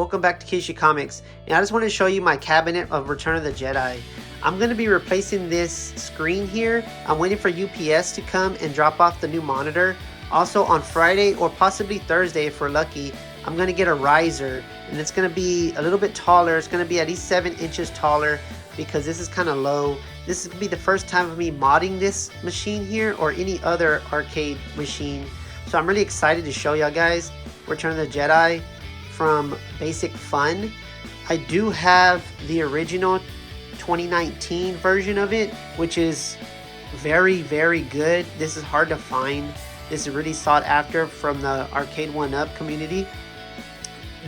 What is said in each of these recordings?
welcome back to Kishi Comics, and I just want to show you my cabinet of Return of the Jedi. I'm going to be replacing this screen here. I'm waiting for UPS to come and drop off the new monitor. Also on Friday or possibly Thursday if we're lucky, I'm going to get a riser, and it's going to be a little bit taller. It's going to be at least 7 inches taller because this is kind of low. This is going to be the first time of me modding this machine here or any other arcade machine. So I'm really excited to show y'all guys Return of the Jedi from Basic Fun. I do have the original 2019 version of it, which is very good. This is hard to find. This is really sought after from the Arcade 1-Up community.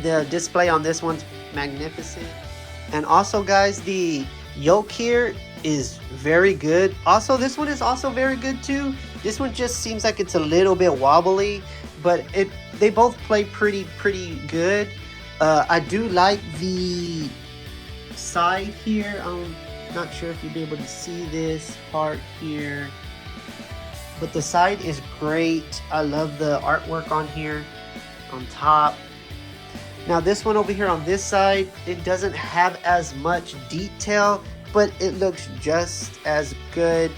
The display on this one's magnificent. And also guys, the yoke here is very good. Also, this one is also very good too. This one just seems like it's a little bit wobbly, but they both play pretty good. I do like the side here. I'm not sure if you'll be able to see this part here, but the side is great. I love the artwork on here on top. Now this one over here on this side, it doesn't have as much detail, but it looks just as good.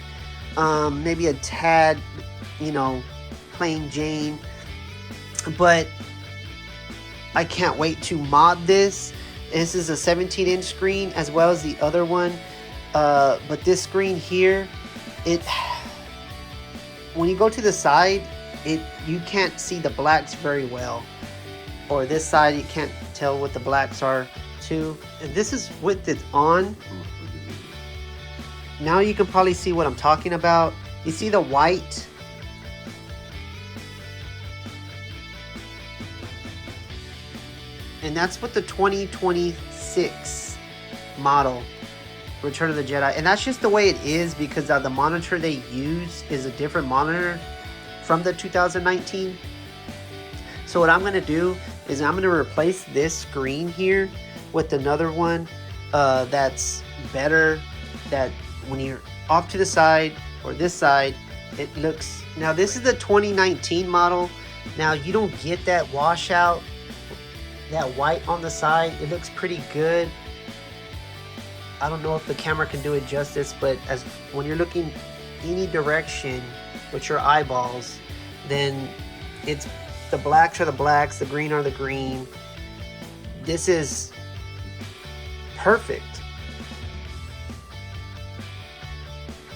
Maybe a tad, you know, plain Jane. But I can't wait to mod this. This is a 17-inch screen as well as the other one. But this screen here, when you go to the side, you can't see the blacks very well. Or this side, you can't tell what the blacks are too. And this is with it on. Now you can probably see what I'm talking about. You see the white? And that's with the 2026 model Return of the Jedi. And that's just the way it is because the monitor they use is a different monitor from the 2019. So what I'm going to do is I'm going to replace this screen here with another one that's better, that when you're off to the side or this side, it looks... Now this is the 2019 model. Now you don't get that washout, that white on the side. It looks pretty good. I don't know if the camera can do it justice, but as when you're looking any direction with your eyeballs, then it's the blacks are the blacks, the green are the green. This is perfect.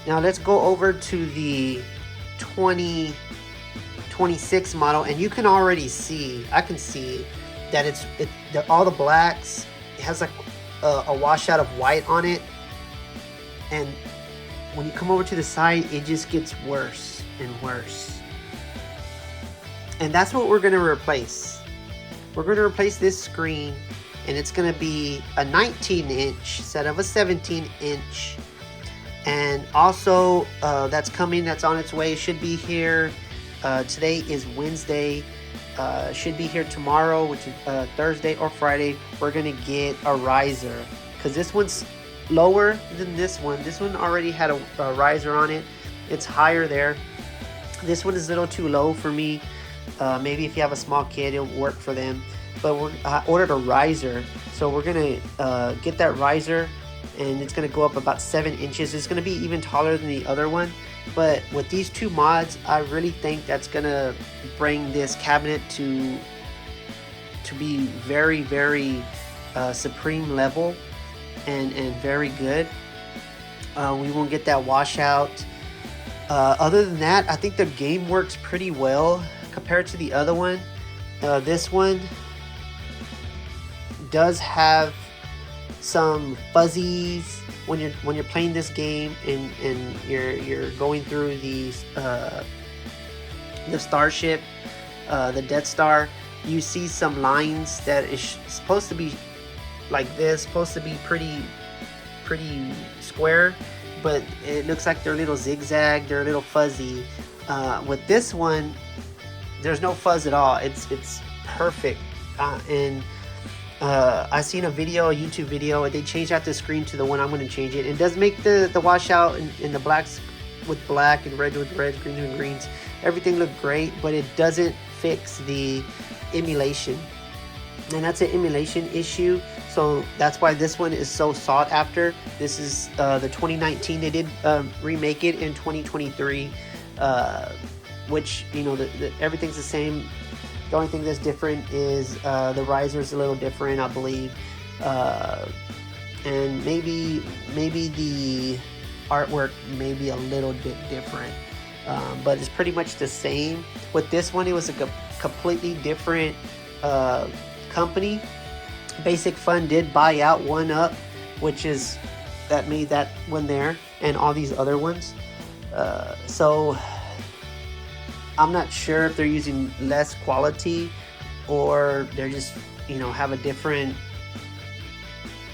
Now let's go over to the 2026 model, and you can already see, I can see that all the blacks, it has like a washout of white on it, and when you come over to the side, it just gets worse and worse. And that's what we're going to replace. We're going to replace this screen, and it's going to be a 19-inch instead of a 17-inch. And also, that's coming, that's on its way, should be here. Today is Wednesday. Should be here tomorrow, which is Thursday or Friday. We're going to get a riser because this one's lower than this one. This one already had a riser on it. It's higher there. This one is a little too low for me. Maybe if you have a small kid, it'll work for them. But I ordered a riser, so we're going to get that riser, and it's going to go up about 7 inches. It's going to be even taller than the other one. But with these two mods, I really think that's going to bring this cabinet to be very supreme level and very good. We won't get that washout. Other than that, I think the game works pretty well compared to the other one. This one does have some fuzzies when you're playing this game and you're going through the starship, the Death Star. You see some lines that is supposed to be like this, supposed to be pretty square, but it looks like they're a little zigzag, they're a little fuzzy. With this one, there's no fuzz at all. It's perfect. I seen a YouTube video, and they changed out the screen to the one I'm going to change it. It does make the washout and the blacks with black and red with red, green with greens, everything look great, but it doesn't fix the emulation. and that's an emulation issue. So that's why this one is so sought after. This is the 2019. They did remake it in 2023, which, you know, everything's the same. The only thing that's different is the riser is a little different, I believe, and maybe the artwork may be a little bit different, but it's pretty much the same. With this one, it was a completely different company. Basic Fun did buy out 1UP, which is that made that one there and all these other ones. So I'm not sure if they're using less quality or they're just, you know, have a different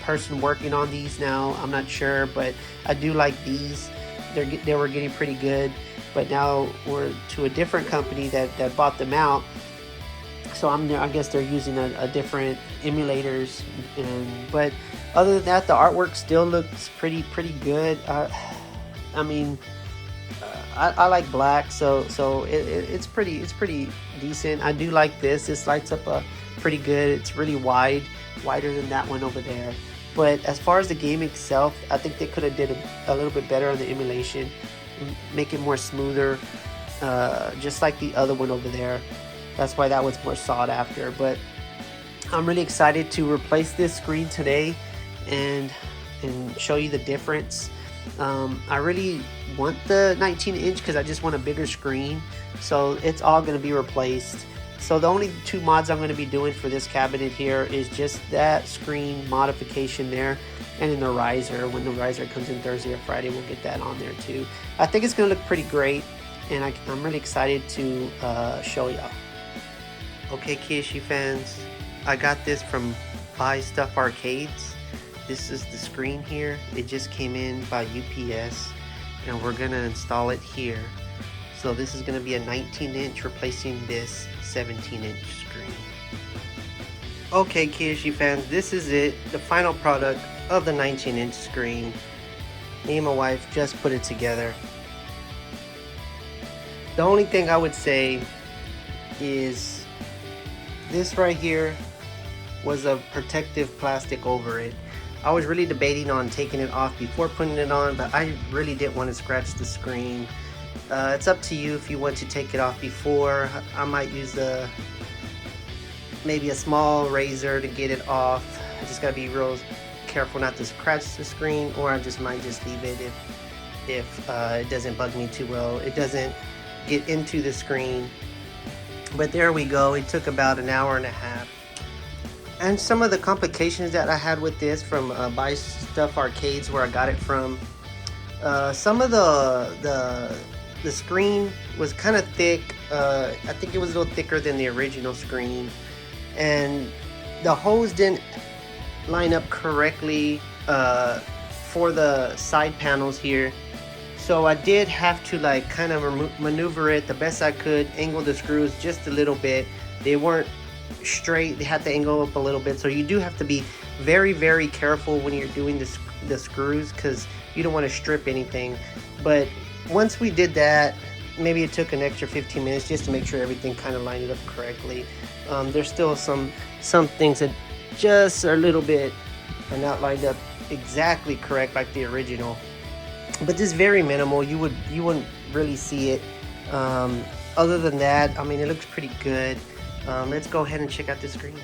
person working on these now. I'm not sure, but I do like these. They were getting pretty good, but now we're to a different company that bought them out. So I guess they're using a different emulators, but other than that, the artwork still looks pretty good. I mean, I like black, so it's pretty decent. I do like this. This lights up pretty good. It's really wider than that one over there. But as far as the game itself, I think they could have did a little bit better on the emulation, make it more smoother, just like the other one over there. That's why that was more sought after. But I'm really excited to replace this screen today and show you the difference. I really want the 19-inch because I just want a bigger screen. So it's all going to be replaced. So the only two mods I'm going to be doing for this cabinet here is just that screen modification there, and then the riser. When the riser comes in Thursday or Friday, we'll get that on there too. I think it's going to look pretty great, and I'm really excited to show y'all. Okay, Kiyoshi fans, I got this from Buy Stuff Arcades. This is the screen here. It just came in by UPS, and we're gonna install it here. So this is gonna be a 19-inch replacing this 17-inch screen. Okay, Kiyoshi fans, this is it, the final product of the 19-inch screen. Me and my wife just put it together. The only thing I would say is this right here was a protective plastic over it. I was really debating on taking it off before putting it on, but I really didn't want to scratch the screen. It's up to you if you want to take it off before. I might use maybe a small razor to get it off. I just gotta be real careful not to scratch the screen, or I might just leave it if it doesn't bug me too well. It doesn't get into the screen. But there we go. It took about an hour and a half. And some of the complications that I had with this from Buy Stuff Arcades, where I got it from, some of the screen was kind of thick. I think it was a little thicker than the original screen, and the hose didn't line up correctly for the side panels here. So I did have to like kind of maneuver it the best I could, angle the screws just a little bit. They weren't straight, they had to angle up a little bit. So you do have to be very careful when you're doing the screws, because you don't want to strip anything. But once we did that, maybe it took an extra 15 minutes just to make sure everything kind of lined up correctly. There's still some things that just are a little bit are not lined up exactly correct like the original. But this is very minimal. You wouldn't really see it. Other than that, I mean, it looks pretty good. Let's go ahead and check out the screen.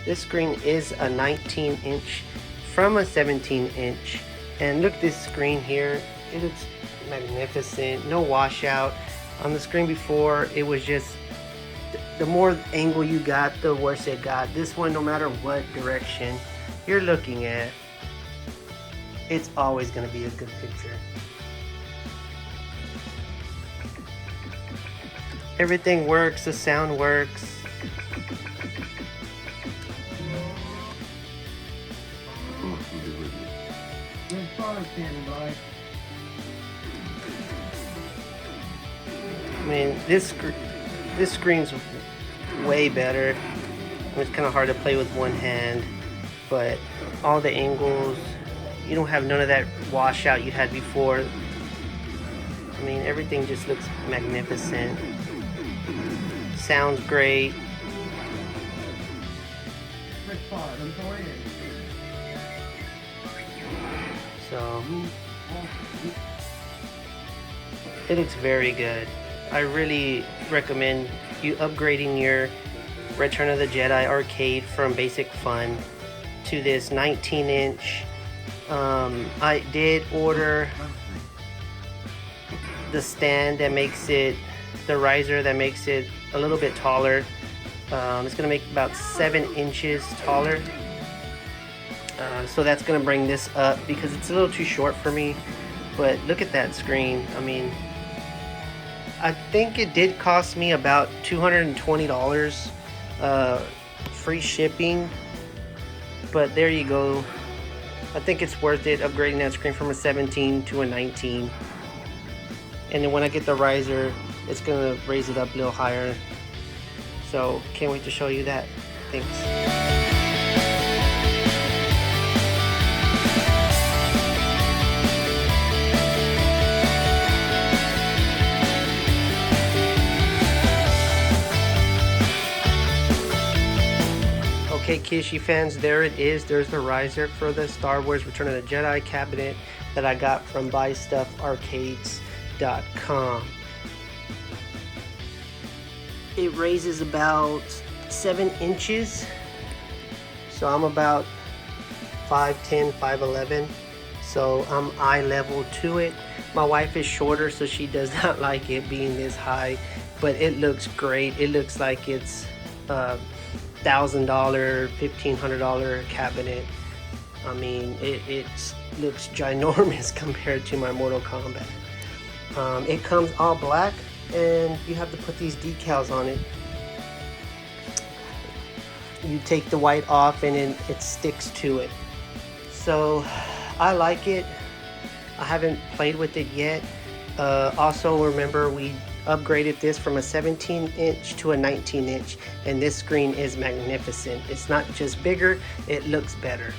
This screen is a 19-inch from a 17-inch, and look at this screen here. It looks magnificent. No washout. On the screen before, it was just the more angle you got, the worse it got. This one, no matter what direction you're looking at, it's always going to be a good picture. Everything works, the sound works. I mean, this screen's way better. It's kind of hard to play with one hand, but all the angles, you don't have none of that washout you had before. I mean, everything just looks magnificent. Sounds great. So it looks very good. I really recommend you upgrading your Return of the Jedi arcade from basic fun to this 19-inch. I did order the stand that makes it, the riser that makes it a little bit taller. It's gonna make about 7 inches taller. So that's gonna bring this up because it's a little too short for me. But look at that screen. I mean, I think it did cost me about $220 free shipping, but there you go. I think it's worth it upgrading that screen from a 17 to a 19. And then when I get the riser, it's gonna raise it up a little higher. So can't wait to show you that. Thanks. Okay, Kishi fans, there it is. There's the riser for the Star Wars Return of the Jedi cabinet that I got from BuyStuffArcades.com. It raises about 7 inches. So I'm about 5'10", 5'11". So I'm eye level to it. My wife is shorter, so she does not like it being this high, but it looks great. It looks like it's $1,000, $1,500 cabinet. I mean, it looks ginormous compared to my Mortal Kombat. It comes all black, and you have to put these decals on it. You take the white off, and then it sticks to it. So I like it. I haven't played with it yet. Also, remember, we upgraded this from a 17-inch to a 19-inch, and this screen is magnificent. It's not just bigger, it looks better.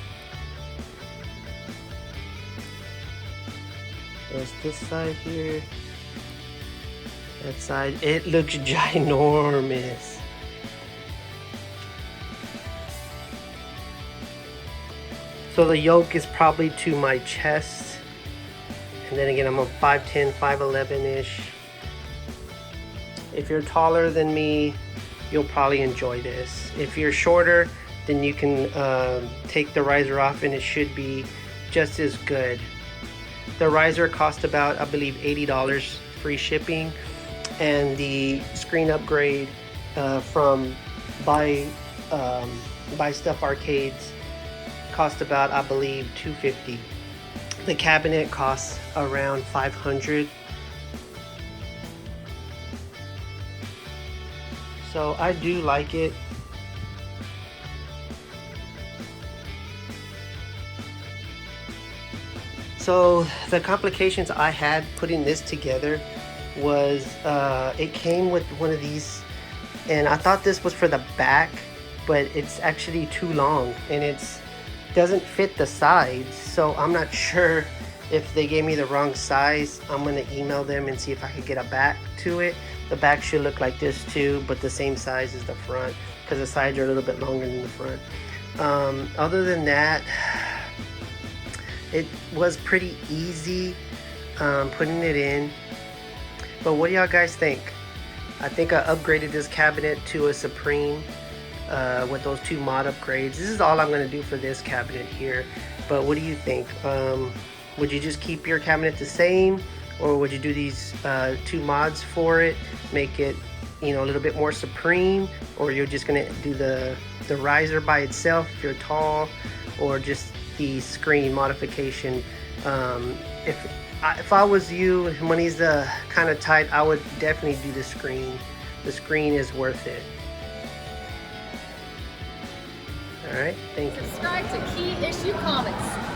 There's this side here, that side. It looks ginormous. So the yoke is probably to my chest, and then again, I'm a 5'10", 5'11"-ish. If you're taller than me, you'll probably enjoy this. If you're shorter, then you can take the riser off, and it should be just as good. The riser cost about, I believe, $80 free shipping, and the screen upgrade from Buy Stuff Arcades cost about, I believe, $250. The cabinet costs around $500. So I do like it. So the complications I had putting this together was it came with one of these, and I thought this was for the back, but it's actually too long, and it's doesn't fit the sides. So I'm not sure if they gave me the wrong size. I'm gonna email them and see if I could get a back to it. The back should look like this too, but the same size as the front, because the sides are a little bit longer than the front. Other than that, it was pretty easy putting it in. But what do y'all guys think? I think I upgraded this cabinet to a Supreme with those 2 mod upgrades. This is all I'm going to do for this cabinet here. But what do you think? Would you just keep your cabinet the same, or would you do these 2 mods for it, make it, you know, a little bit more Supreme, or you're just going to do the riser by itself if you're tall, or just the screen modification? If I was you, money's kind of tight, I would definitely do the screen. the screen is worth it. All right, thank you. Subscribe to Key Issue Comics.